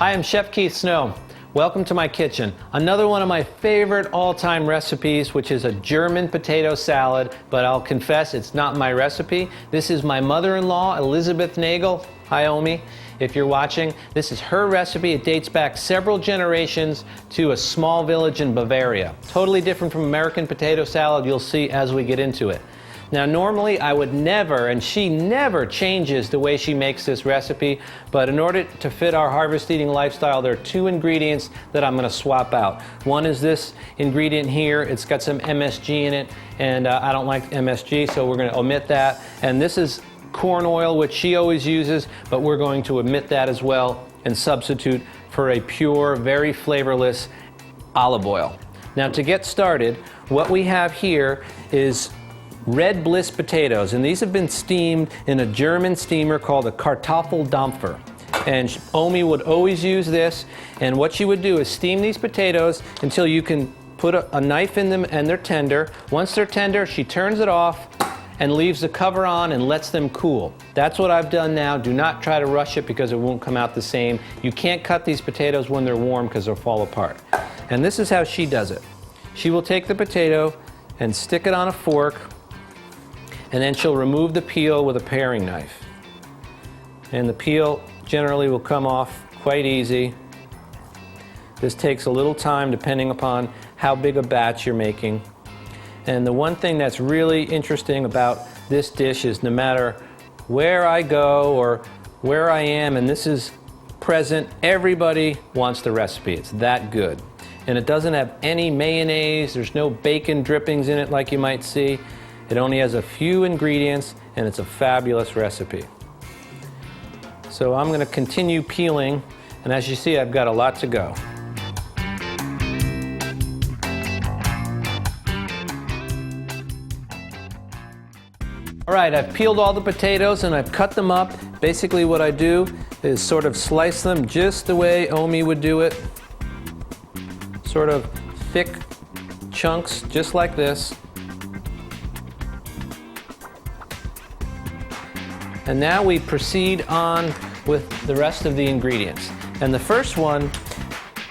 Hi, I'm Chef Keith Snow. Welcome to my kitchen. Another one of my favorite all-time recipes, which is a German potato salad, but I'll confess it's not my recipe. This is my mother-in-law, Elizabeth Nagel. Hi, Omi, if you're watching. This is her recipe. It dates back several generations to a small village in Bavaria. Totally different from American potato salad, you'll see as we get into it. Now normally I would never, and she never changes the way she makes this recipe, but in order to fit our harvest eating lifestyle, there are two ingredients that I'm going to swap out. One is this ingredient here. It's got some MSG in it, and I don't like MSG, so we're going to omit that. And this is corn oil, which she always uses, but we're going to omit that as well and substitute for a pure, very flavorless olive oil. Now to get started, what we have here is Red Bliss potatoes, and these have been steamed in a German steamer called a Kartoffeldampfer. And Omi would always use this, and what she would do is steam these potatoes until you can put a knife in them and they're tender. Once they're tender, she turns it off and leaves the cover on and lets them cool. That's what I've done now. Do not try to rush it because it won't come out the same. You can't cut these potatoes when they're warm because they'll fall apart. And this is how she does it. She will take the potato and stick it on a fork, and then she'll remove the peel with a paring knife. And the peel generally will come off quite easy. This takes a little time depending upon how big a batch you're making. And the one thing that's really interesting about this dish is no matter where I go or where I am, and this is present, everybody wants the recipe. It's that good. And it doesn't have any mayonnaise, there's no bacon drippings in it like you might see. It only has a few ingredients, and it's a fabulous recipe. So I'm going to continue peeling, and as you see, I've got a lot to go. All right, I've peeled all the potatoes and I've cut them up. Basically what I do is sort of slice them just the way Omi would do it. Sort of thick chunks, just like this. And now we proceed on with the rest of the ingredients. And the first one,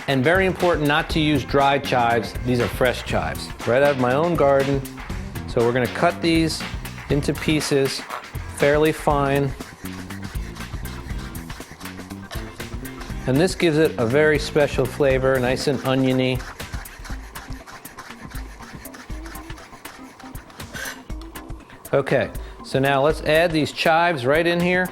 and very important not to use dried chives, these are fresh chives, right out of my own garden. So we're going to cut these into pieces, fairly fine. And this gives it a very special flavor, nice and oniony. Okay. So now let's add these chives right in here.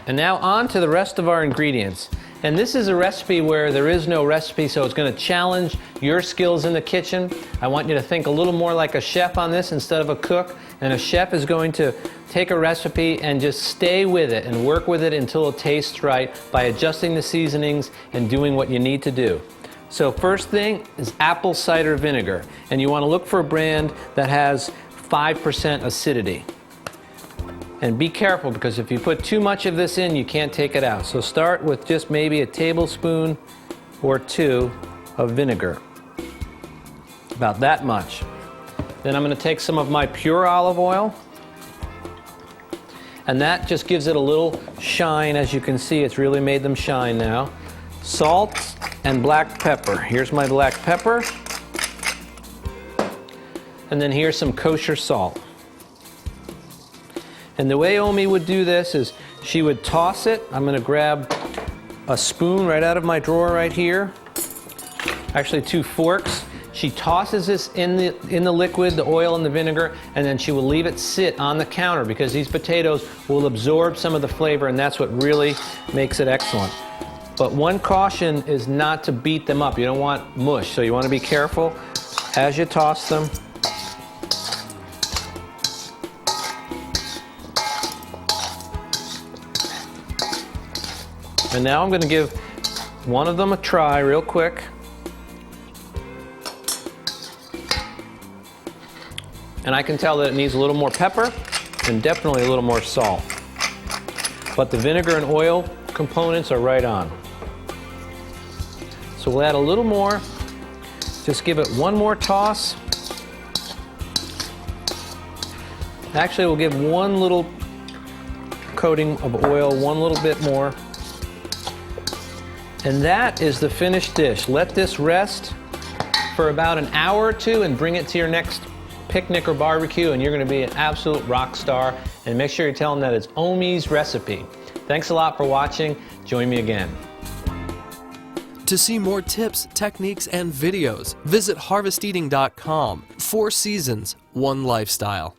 And now on to the rest of our ingredients. And this is a recipe where there is no recipe, so it's going to challenge your skills in the kitchen. I want you to think a little more like a chef on this instead of a cook. And a chef is going to take a recipe and just stay with it and work with it until it tastes right by adjusting the seasonings and doing what you need to do. So first thing is apple cider vinegar, and you want to look for a brand that has 5% acidity. And be careful, because if you put too much of this in, you can't take it out. So start with just maybe a tablespoon or two of vinegar. About that much. Then I'm going to take some of my pure olive oil, and that just gives it a little shine. As you can see, it's really made them shine now. Salt and black pepper. Here's my black pepper. And then here's some kosher salt. And the way Omi would do this is she would toss it. I'm going to grab a spoon right out of my drawer right here. Actually, two forks. She tosses this in the liquid, the oil and the vinegar, and then she will leave it sit on the counter because these potatoes will absorb some of the flavor, and that's what really makes it excellent. But one caution is not to beat them up. You don't want mush, so you want to be careful as you toss them. And now I'm going to give one of them a try real quick. And I can tell that it needs a little more pepper and definitely a little more salt. But the vinegar and oil components are right on. So we'll add a little more. Just give it one more toss. Actually, we'll give one little coating of oil, one little bit more. And that is the finished dish. Let this rest for about an hour or two and bring it to your next picnic or barbecue, and you're going to be an absolute rock star. And make sure you tell them that it's Omi's recipe. Thanks a lot for watching. Join me again. To see more tips, techniques, and videos, visit harvesteating.com. 4 seasons, one lifestyle.